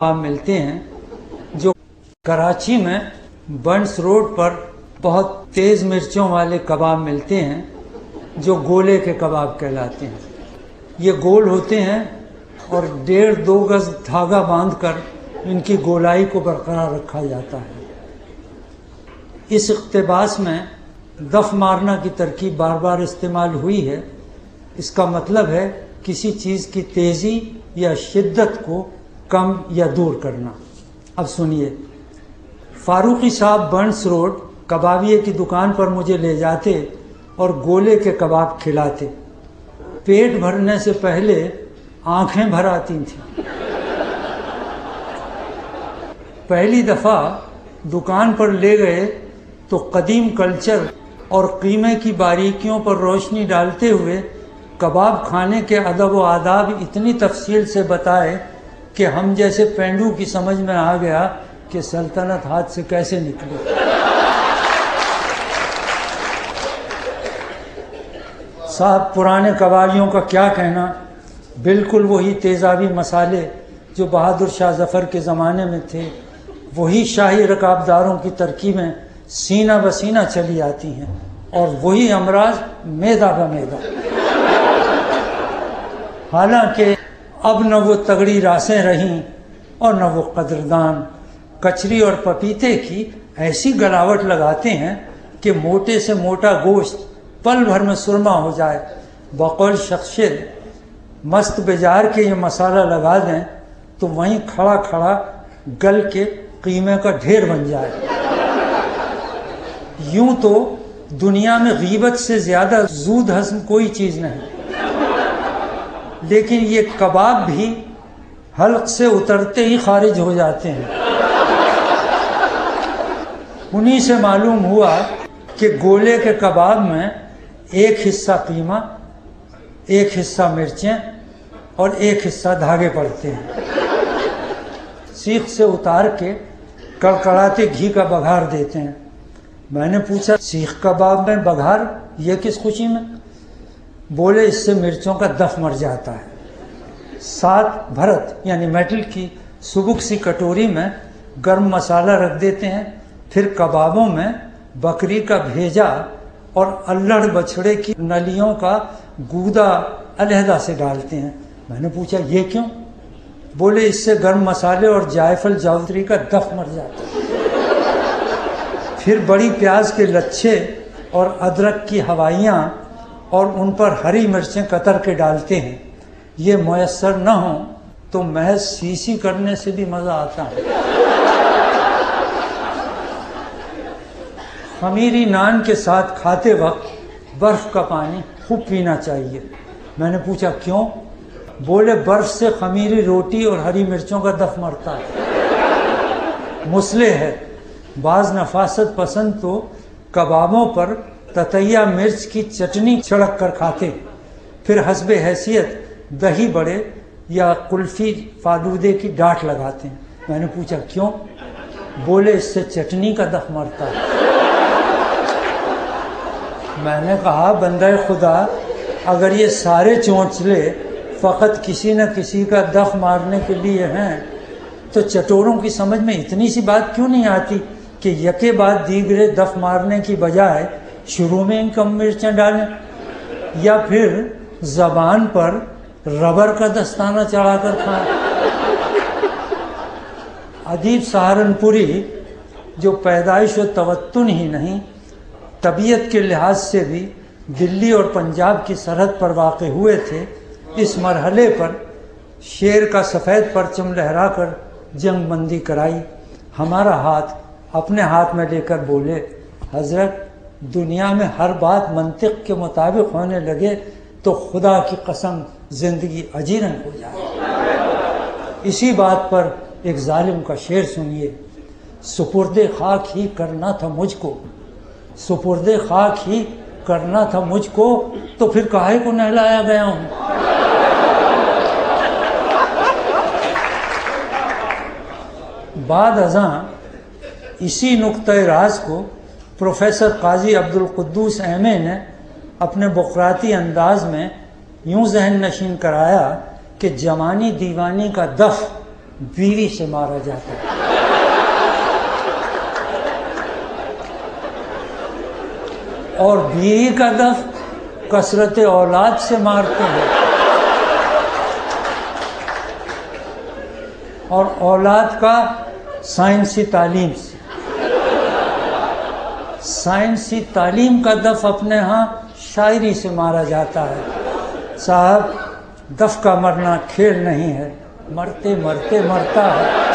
کباب ملتے ہیں جو کراچی میں بنس روڈ پر بہت تیز مرچوں والے کباب ملتے ہیں جو گولے کے کباب کہلاتے ہیں۔ یہ گول ہوتے ہیں اور 1.5-2 گز دھاگا باندھ کر ان کی گولائی کو برقرار رکھا جاتا ہے۔ اس اقتباس میں دف مارنا کی ترکیب بار بار استعمال ہوئی ہے۔ اس کا مطلب ہے کسی چیز کی تیزی یا شدت کو کم یا دور کرنا۔ اب سنیے، فاروقی صاحب بنس روڈ کبابیے کی دکان پر مجھے لے جاتے اور گولے کے کباب کھلاتے۔ پیٹ بھرنے سے پہلے آنکھیں بھر آتی تھیں۔ پہلی دفعہ دکان پر لے گئے تو قدیم کلچر اور قیمے کی باریکیوں پر روشنی ڈالتے ہوئے کباب کھانے کے ادب و آداب اتنی تفصیل سے بتائے کہ ہم جیسے پینڈو کی سمجھ میں آ گیا کہ سلطنت ہاتھ سے کیسے نکلی۔ صاحب پرانے کبابیوں کا کیا کہنا، بالکل وہی تیزابی مسالے جو بہادر شاہ ظفر کے زمانے میں تھے، وہی شاہی رکابداروں کی ترکیبیں سینہ بسینہ چلی آتی ہیں، اور وہی امراض میدہ بمیدہ۔ حالانکہ اب نہ وہ تگڑی راسیں رہیں اور نہ وہ قدردان، کچری اور پپیتے کی ایسی گلاوٹ لگاتے ہیں کہ موٹے سے موٹا گوشت پل بھر میں سرما ہو جائے۔ بقول شخصیت مست بجار کے یہ مسالہ لگا دیں تو وہیں کھڑا کھڑا گل کے قیمے کا ڈھیر بن جائے۔ یوں تو دنیا میں غیبت سے زیادہ زود ہضم کوئی چیز نہیں، لیکن یہ کباب بھی حلق سے اترتے ہی خارج ہو جاتے ہیں۔ انہی سے معلوم ہوا کہ گولے کے کباب میں ایک حصہ قیمہ، ایک حصہ مرچیں اور ایک حصہ دھاگے پڑتے ہیں۔ سیخ سے اتار کے کڑکڑاتے گھی کا بگھار دیتے ہیں۔ میں نے پوچھا، سیخ کباب میں بگھار، یہ کس خوشی میں؟ بولے، اس سے مرچوں کا دف مر جاتا ہے۔ ساتھ بھرت یعنی میٹل کی سبک سی کٹوری میں گرم مسالہ رکھ دیتے ہیں، پھر کبابوں میں بکری کا بھیجا اور الڑ بچھڑے کی نلیوں کا گودا علیحدہ سے ڈالتے ہیں۔ میں نے پوچھا، یہ کیوں؟ بولے، اس سے گرم مسالے اور جائفل جاوتری کا دف مر جاتا ہے۔ پھر بڑی پیاز کے لچھے اور ادرک کی ہوائیاں اور ان پر ہری مرچیں قطر کے ڈالتے ہیں۔ یہ میسر نہ ہوں تو محض سیسی کرنے سے بھی مزہ آتا ہے۔ خمیری نان کے ساتھ کھاتے وقت برف کا پانی خوب پینا چاہیے۔ میں نے پوچھا، کیوں؟ بولے، برف سے خمیری روٹی اور ہری مرچوں کا دف مرتا ہے۔ مسئلے ہے، بعض نفاست پسند تو کبابوں پر تتیہ مرچ کی چٹنی چھڑک کر کھاتے، پھر حسب حیثیت دہی بڑے یا قلفی فالودے کی ڈاٹ لگاتے ہیں۔ میں نے پوچھا، کیوں؟ بولے، اس سے چٹنی کا دف مرتا ہے۔ میں نے کہا، بندہ خدا، اگر یہ سارے چونچلے فقط کسی نہ کسی کا دف مارنے کے لیے ہیں تو چٹوروں کی سمجھ میں اتنی سی بات کیوں نہیں آتی کہ یکے بعد دیگرے دف مارنے کی بجائے شروع میں ان کم مرچیں ڈالیں، یا پھر زبان پر ربر کا دستانہ چڑھا کر کھائیں۔ ادیب سہارنپوری جو پیدائش و توتن ہی نہیں، طبیعت کے لحاظ سے بھی دلی اور پنجاب کی سرحد پر واقع ہوئے تھے، اس مرحلے پر شیر کا سفید پرچم لہرا کر جنگ بندی کرائی۔ ہمارا ہاتھ اپنے ہاتھ میں لے کر بولے، حضرت، دنیا میں ہر بات منطق کے مطابق ہونے لگے تو خدا کی قسم زندگی اجیرن ہو جائے۔ اسی بات پر ایک ظالم کا شعر سنیے، سپرد خاک ہی کرنا تھا مجھ کو، سپرد خاک ہی کرنا تھا مجھ کو، تو پھر کاہے کو نہلایا گیا ہوں۔ بعد ازاں اسی نقطۂ راز کو پروفیسر قاضی عبدالقدوس ایم.اے. نے اپنے بقراتی انداز میں یوں ذہن نشین کرایا کہ جوانی دیوانی کا دف بیوی سے مارا جاتا ہے۔ اور بیوی کا دف کثرت اولاد سے مارتے ہیں، اور اولاد کا سائنسی تعلیم سے۔ سائنسی تعلیم کا دف اپنے ہاں شاعری سے مارا جاتا ہے۔ صاحب، دف کا مرنا کھیل نہیں ہے، مرتے مرتے مرتا ہے۔